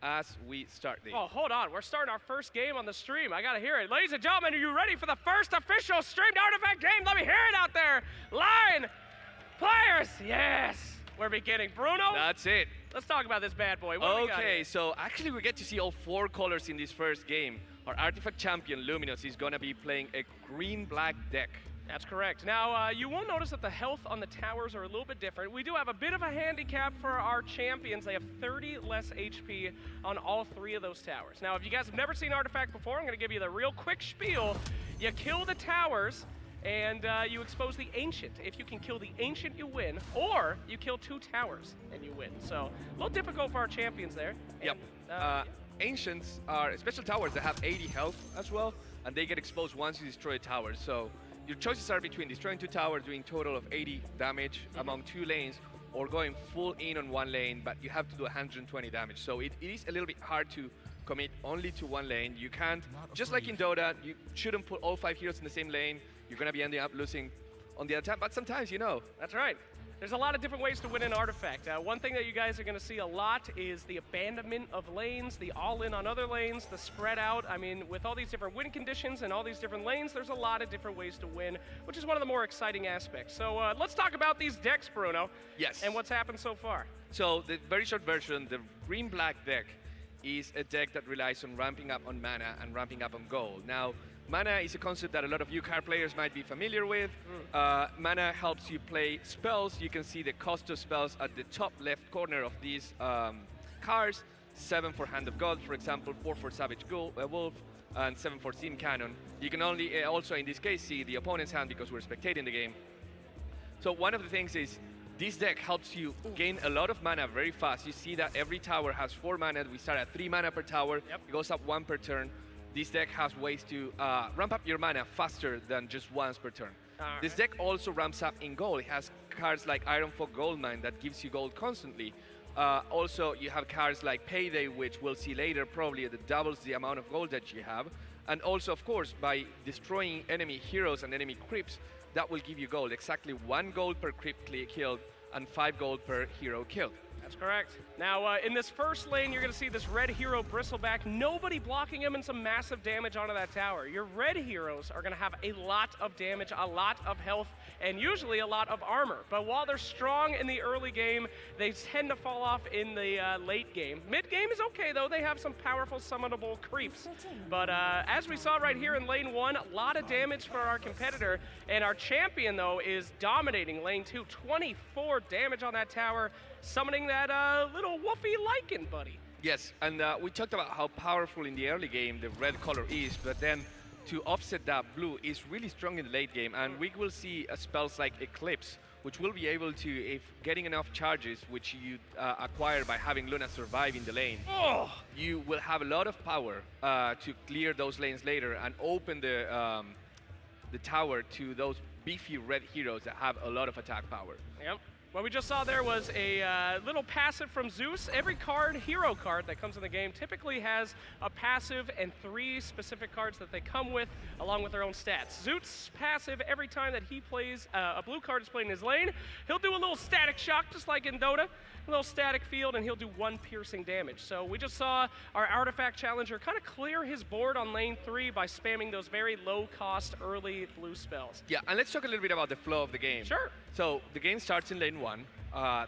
as we start this. Oh, hold on. We're starting our first game on the stream. I gotta hear it. Ladies and gentlemen, are you ready for the first official streamed Artifact game? Let me hear it out there. Line, players, yes. We're beginning. Bruno? That's it. Let's talk about this bad boy. What do we got Okay, here? so actually we get to see all 4 colors in this first game. Our Artifact champion, Luminous, is gonna be playing a green-black deck. That's correct. Now, you will notice that the health on the towers are a little bit different. We do have a bit of a handicap for our champions. They have 30 less HP on all 3 of those towers. Now, if you guys have never seen Artifact before, I'm going to give you the real quick spiel. You kill the towers, and you expose the Ancient. If you can kill the Ancient, you win. Or you kill 2 towers, and you win. So, a little difficult for our champions there. Yep. And, Ancients are special towers that have 80 health as well, and they get exposed once you destroy a tower. So your choices are between destroying 2 towers, doing total of 80 damage among 2 lanes, or going full in on 1 lane, but you have to do 120 damage. So it is a little bit hard to commit only to 1 lane. You can't, just like in Dota, you shouldn't put all 5 heroes in the same lane. You're gonna be ending up losing on the attack, but sometimes, you know. That's right. There's a lot of different ways to win an Artifact. One thing that you guys are going to see a lot is the abandonment of lanes, the all-in on other lanes, the spread out. I mean, with all these different win conditions and all these different lanes, there's a lot of different ways to win, which is one of the more exciting aspects. So let's talk about these decks, Bruno. Yes. And what's happened so far. So the very short version, the green-black deck is a deck that relies on ramping up on mana and ramping up on gold. Now, mana is a concept that a lot of you card players might be familiar with. Mana helps you play spells. You can see the cost of spells at the top left corner of these cards. 7 for Hand of God, for example, 4 for Savage Wolf, and 7 for Sin Cannon. You can only also, in this case, see the opponent's hand because we're spectating the game. So one of the things is, this deck helps you gain a lot of mana very fast. You see that every tower has 4 mana. We start at 3 mana per tower. Yep. It goes up 1 per turn. This deck has ways to ramp up your mana faster than just once per turn. This deck also ramps up in gold. It has cards like Ironfolk Goldmine that gives you gold constantly. Also, you have cards like Payday, which we'll see later, probably that doubles the amount of gold that you have. And also, of course, by destroying enemy heroes and enemy creeps, that will give you gold. Exactly 1 gold per creep killed and 5 gold per hero killed. That's correct. Now, in this first lane, you're going to see this red hero Bristleback. Nobody blocking him and some massive damage onto that tower. Your red heroes are going to have a lot of damage, a lot of health, and usually a lot of armor. But while they're strong in the early game, they tend to fall off in the late game. Mid game is okay, though. They have some powerful summonable creeps. But as we saw right here in lane 1, a lot of damage for our competitor. And our champion, though, is dominating lane 2. 24 damage on that tower, summoning that little woofy lichen buddy. Yes, and we talked about how powerful in the early game the red color is, but then to offset that, blue is really strong in the late game, and we will see spells like Eclipse, which will be able to, if getting enough charges, which you acquire by having Luna survive in the lane, you will have a lot of power to clear those lanes later and open the tower to those beefy red heroes that have a lot of attack power. Yep. What we just saw there was a little passive from Zeus. Every card, hero card that comes in the game, typically has a passive and 3 specific cards that they come with, along with their own stats. Zeus' passive, every time that he plays, a blue card is played in his lane, he'll do a little static shock, just like in Dota, a little static field, and he'll do 1 piercing damage. So we just saw our Artifact Challenger kind of clear his board on lane 3 by spamming those very low-cost early blue spells. Yeah, and let's talk a little bit about the flow of the game. Sure. So the game starts in lane 1,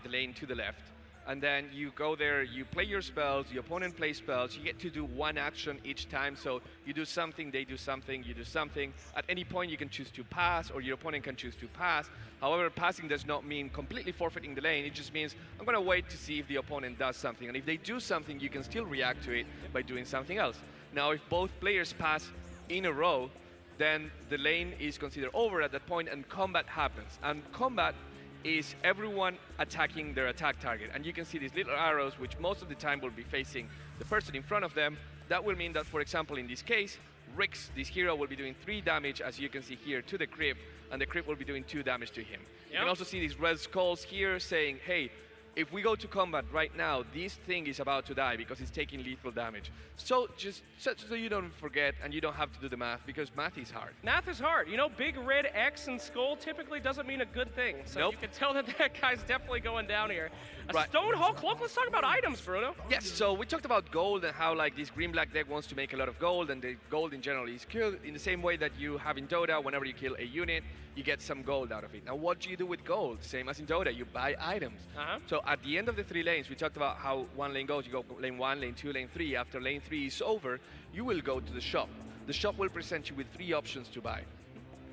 the lane to the left, and then you go there, you play your spells, your opponent plays spells, you get to do 1 action each time, so you do something, they do something, you do something. At any point you can choose to pass, or your opponent can choose to pass. However, passing does not mean completely forfeiting the lane, it just means I'm going to wait to see if the opponent does something, and if they do something, you can still react to it by doing something else. Now, if both players pass in a row, then the lane is considered over at that point and combat happens. And combat is everyone attacking their attack target. And you can see these little arrows, which most of the time will be facing the person in front of them. That will mean that, for example, in this case, Rix, this hero, will be doing 3 damage, as you can see here, to the creep, and the creep will be doing 2 damage to him. You can also see these red skulls here saying, hey, if we go to combat right now, this thing is about to die because it's taking lethal damage. So just so you don't forget and you don't have to do the math, because math is hard. Math is hard. You know, big red X and skull typically doesn't mean a good thing. So Nope. you can tell that that guy's definitely going down here. A Right. Stone Hall Cloak. Let's talk about items, Bruno. Yes, so we talked about gold and how like this green-black deck wants to make a lot of gold, and the gold in general is killed in the same way that you have in Dota. Whenever you kill a unit, you get some gold out of it. Now, what do you do with gold? Same as in Dota, you buy items. Uh-huh. So at the end of the 3 lanes, we talked about how one lane goes. You go lane 1, lane 2, lane 3. After lane 3 is over, you will go to the shop. The shop will present you with 3 options to buy.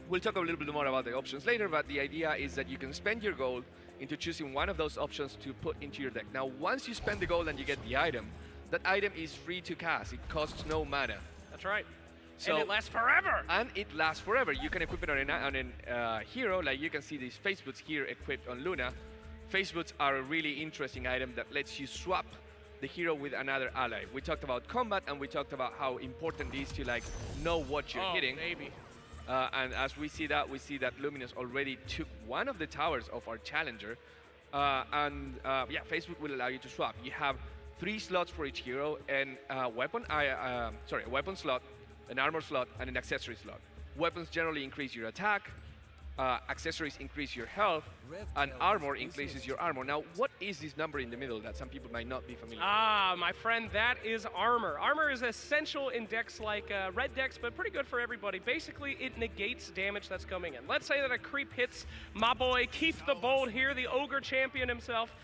We'll talk a little bit more about the options later, but the idea is that you can spend your gold into choosing one of those options to put into your deck. Now, once you spend the gold and you get the item, that item is free to cast. It costs no mana. That's right. So, and it lasts forever. And it lasts forever. You can equip it on a hero, like you can see these face boots here equipped on Luna. Face boots are a really interesting item that lets you swap the hero with another ally. We talked about combat, and we talked about how important it is to like know what you're hitting. Baby. And as we see that Luminous already took one of the towers of our challenger. Yeah, Facebook will allow you to swap. You have 3 slots for each hero, and a weapon slot, an armor slot, and an accessory slot. Weapons generally increase your attack, accessories increase your health, and armor increases your armor. Now, what is this number in the middle that some people might not be familiar with? Ah, my friend, that is armor. Armor is essential in decks like red decks, but pretty good for everybody. Basically, it negates damage that's coming in. Let's say that a creep hits my boy Keith the Bold here, the ogre champion himself.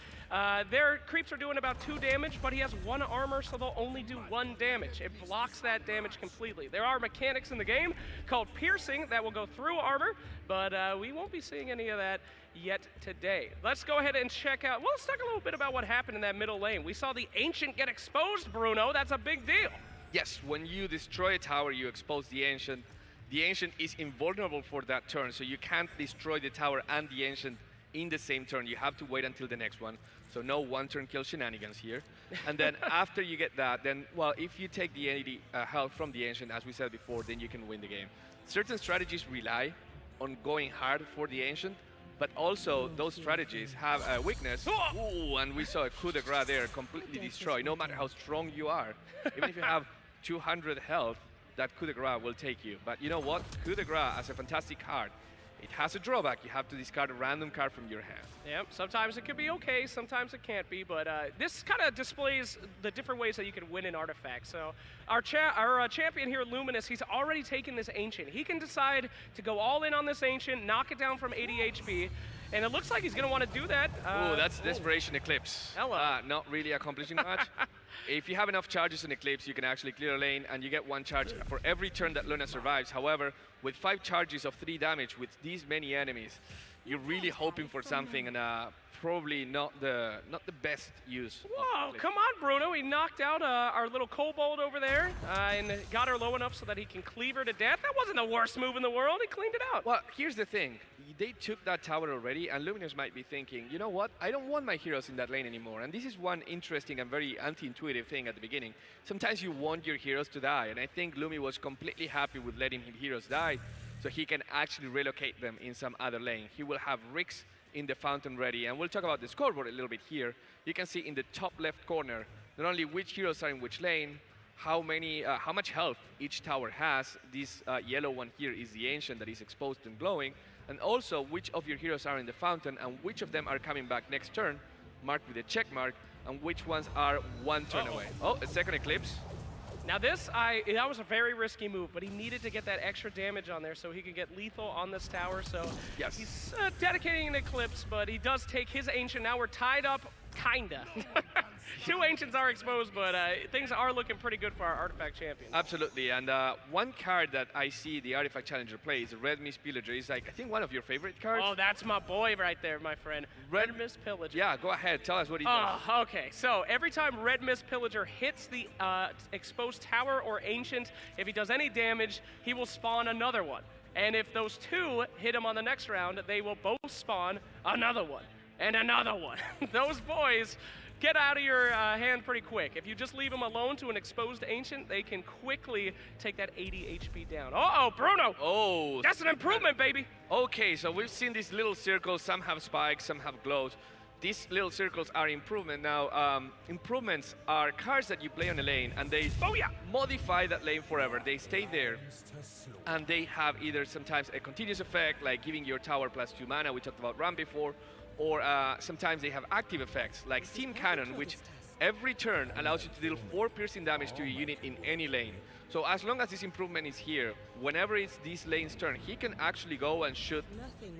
Their creeps are doing about 2 damage, but he has 1 armor, so they'll only do 1 damage. It blocks that damage completely. There are mechanics in the game called piercing that will go through armor, but we won't be seeing any of that yet today. Let's go ahead and check out, well, let's talk a little bit about what happened in that middle lane. We saw the Ancient get exposed, Bruno. That's a big deal. Yes, when you destroy a tower, you expose the Ancient. The Ancient is invulnerable for that turn, so you can't destroy the tower and the Ancient in the same turn. You have to wait until the next one. So no one-turn kill shenanigans here. And then after you get that, then, well, if you take the 80 health from the Ancient, as we said before, then you can win the game. Certain strategies rely on going hard for the Ancient, but also those strategies have a weakness. Ooh, and we saw a coup de grace there, completely destroyed. No matter how strong you are, even if you have 200 health, that coup de grace will take you. But you know what? Coup de grace as a fantastic card. It has a drawback. You have to discard a random card from your hand. Yep, sometimes it could be okay, sometimes it can't be, but this kind of displays the different ways that you can win an artifact. So our champion here, Luminous, he's already taken this Ancient. He can decide to go all in on this Ancient, knock it down from 80 HP, and it looks like he's going to want to do that. Oh, that's Desperation Eclipse. Hello. Not really accomplishing much. If you have enough charges in Eclipse, you can actually clear a lane, and you get 1 charge for every turn that Luna survives. However, with 5 charges of 3 damage with these many enemies, you're really hoping for something, and probably not the best use. Whoa, come on, Bruno. He knocked out our little kobold over there and got her low enough so that he can cleave her to death. That wasn't the worst move in the world. He cleaned it out. Well, here's the thing. They took that tower already, and Luminous might be thinking, you know what? I don't want my heroes in that lane anymore. And this is one interesting and very anti-intuitive thing at the beginning. Sometimes you want your heroes to die, and I think Lumi was completely happy with letting his heroes die, so he can actually relocate them in some other lane. He will have Ricks in the fountain ready, and we'll talk about the scoreboard a little bit here. You can see in the top left corner not only which heroes are in which lane, how much health each tower has. This yellow one here is the Ancient that is exposed and glowing, and also which of your heroes are in the fountain and which of them are coming back next turn, marked with a check mark, and which ones are 1 turn away. Oh, a second Eclipse. Now this, that was a very risky move, but he needed to get that extra damage on there so he could get lethal on this tower. So yes, he's dedicating an Eclipse, but he does take his Ancient. Now we're tied up, kinda. 2 Ancients are exposed, but things are looking pretty good for our Artifact champion. Absolutely, and one card that I see the Artifact Challenger play is Red Mist Pillager. It's like, I think, one of your favorite cards. Oh, that's my boy right there, my friend. Red Mist Pillager. Yeah, go ahead. Tell us what he does. Okay. So every time Red Mist Pillager hits the exposed tower or Ancient, if he does any damage, he will spawn another one. And if those 2 hit him on the next round, they will both spawn another one and another one. Those boys get out of your hand pretty quick. If you just leave them alone to an exposed Ancient, they can quickly take that 80 HP down. Uh-oh, Bruno! Oh! That's an improvement, baby! Okay, so we've seen these little circles. Some have spikes, some have glows. these little circles are improvement. Now, improvements are cards that you play on a lane, and they modify that lane forever. They stay there, and they have either sometimes a continuous effect, like giving your tower +2 mana, we talked about Ram before, or sometimes they have active effects, like Steam Cannon, which every turn allows you to deal 4 piercing damage to a unit in any lane. So as long as this improvement is here, whenever it's this lane's turn, he can actually go and shoot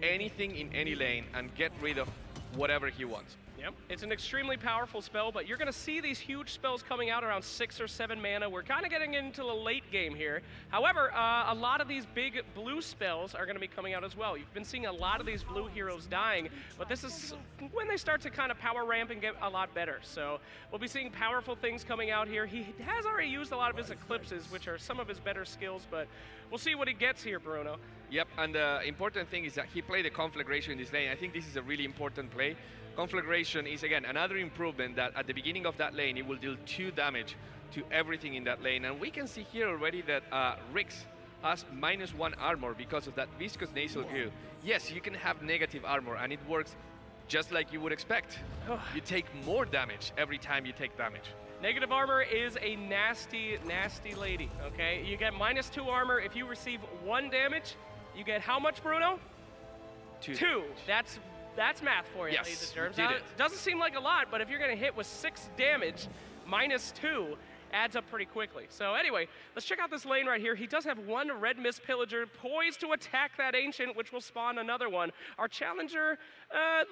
anything in any lane and get rid of whatever he wants. Yep, it's an extremely powerful spell, but you're going to see these huge spells coming out around 6 or 7 mana. We're kind of getting into the late game here. However, a lot of these big blue spells are going to be coming out as well. You've been seeing a lot of these blue heroes dying, but this is when they start to kind of power ramp and get a lot better. So we'll be seeing powerful things coming out here. He has already used a lot of his eclipses, which are some of his better skills, but we'll see what he gets here, Bruno. Yep, and the important thing is that he played the conflagration in this lane. I think this is a really important play. Conflagration is, again, another improvement that at the beginning of that lane, it will deal 2 damage to everything in that lane. And we can see here already that Rix has -1 armor because of that viscous nasal goo. Yes, you can have negative armor, and it works just like you would expect. You take more damage every time you take damage. Negative armor is a nasty, nasty lady, okay? You get -2 armor. If you receive 1 damage, you get how much, Bruno? 2. That's math for you, ladies and germs. Now, it doesn't seem like a lot, but if you're going to hit with 6 damage, -2 adds up pretty quickly. So anyway, let's check out this lane right here. He does have 1 red mist pillager poised to attack that ancient, which will spawn another one. Our challenger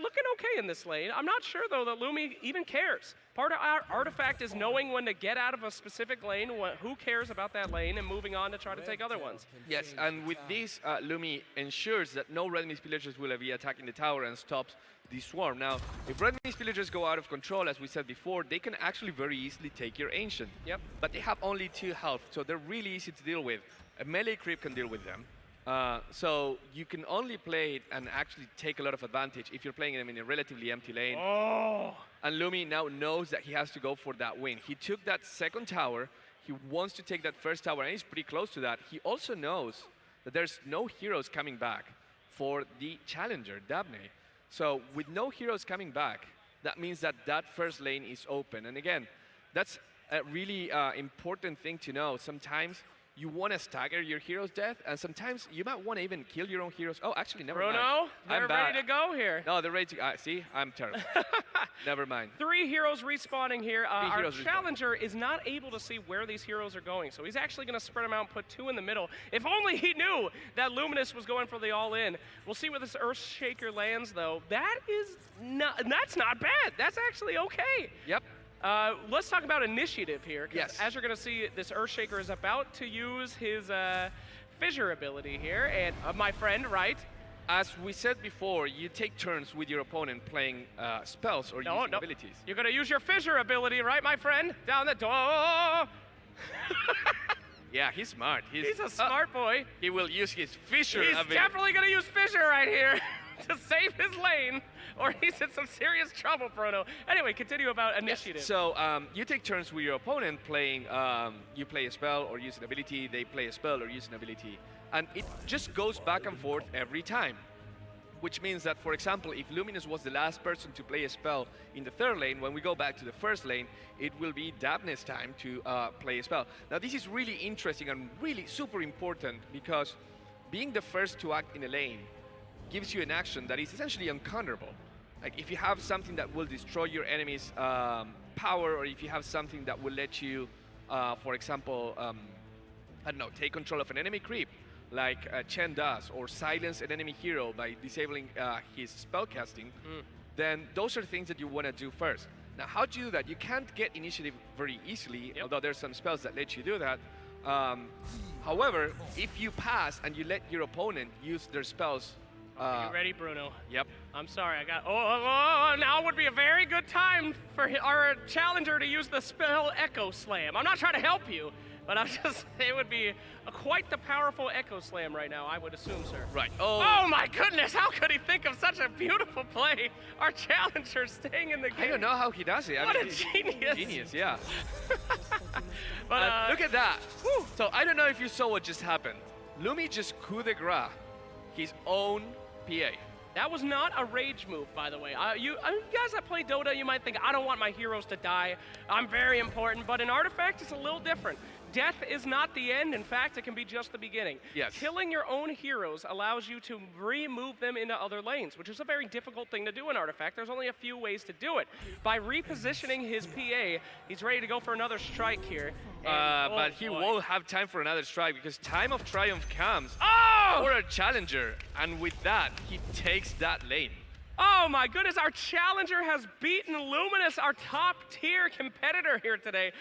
looking okay in this lane. I'm not sure, though, that Lumi even cares. Part of our artifact is knowing when to get out of a specific lane, who cares about that lane, and moving on to try to take other ones. Yes, and with this, Lumi ensures that no red mist pillagers will be attacking the tower and stops the swarm. Now, if red mist pillagers go out of control, as we said before, they can actually very easily take your ancient. Yep. But they have only 2 health, so they're really easy to deal with. A melee creep can deal with them. So you can only play it and actually take a lot of advantage if you're playing them in a relatively empty lane. Oh! And Lumi now knows that he has to go for that win. He took that second tower, he wants to take that first tower, and he's pretty close to that. He also knows that there's no heroes coming back for the challenger, Dabney. So with no heroes coming back, that means that that first lane is open. And again, that's a really important thing to know. Sometimes you want to stagger your hero's death, and sometimes you might want to even kill your own heroes. Oh, actually, never mind. Bruno, they're ready to go here. No, they're ready to see, I'm terrible. Never mind. 3 heroes respawning here. Our challenger is not able to see where these heroes are going, so he's actually going to spread them out and put 2 in the middle. If only he knew that Luminous was going for the all-in. We'll see where this Earthshaker lands, though. That's not bad. That's actually okay. Yep. Let's talk about initiative here. Yes. As you're going to see, this Earthshaker is about to use his fissure ability here. And my friend, right? As we said before, you take turns with your opponent playing spells or using abilities. You're going to use your fissure ability, right, my friend? Down the door. Yeah, he's smart. He's a smart boy. He will use his fissure ability. He's definitely going to use fissure right here to save his lane, or he's in some serious trouble, Bruno. Anyway, continue about initiative. Yes. So you take turns with your opponent playing, you play a spell or use an ability, they play a spell or use an ability. And it just goes back and forth every time. Which means that, for example, if Luminous was the last person to play a spell in the 3rd lane, when we go back to the 1st lane, it will be Dabney's time to play a spell. Now, this is really interesting and really super important, because being the first to act in a lane gives you an action that is essentially uncounterable. Like, if you have something that will destroy your enemy's power, or if you have something that will let you, for example, I don't know, take control of an enemy creep, like Chen does, or silence an enemy hero by disabling his spellcasting, then those are things that you want to do first. Now, how do you do that? You can't get initiative very easily, although there's some spells that let you do that. However, if you pass and you let your opponent use their spells. Are you ready, Bruno? Yep. I'm sorry, I got. Now would be a very good time for our challenger to use the spell Echo Slam. I'm not trying to help you, but it would be quite the powerful Echo Slam right now, I would assume, sir. Right. Oh my goodness, how could he think of such a beautiful play? Our challenger staying in the game. I don't know how he does it. What a genius. Genius, yeah. But look at that. Whew. So I don't know if you saw what just happened. Lumi just coup de grace his own PA. That was not a rage move, by the way. You guys that play Dota, you might think, I don't want my heroes to die. I'm very important, but in Artifact, it's a little different. Death is not the end. In fact, it can be just the beginning. Yes. Killing your own heroes allows you to remove them into other lanes, which is a very difficult thing to do in Artifact. There's only a few ways to do it. By repositioning his PA, he's ready to go for another strike here. And, But he won't have time for another strike because time of triumph comes Oh! for a challenger, and with that, he takes that lane. Oh my goodness, our challenger has beaten Luminous, our top tier competitor here today.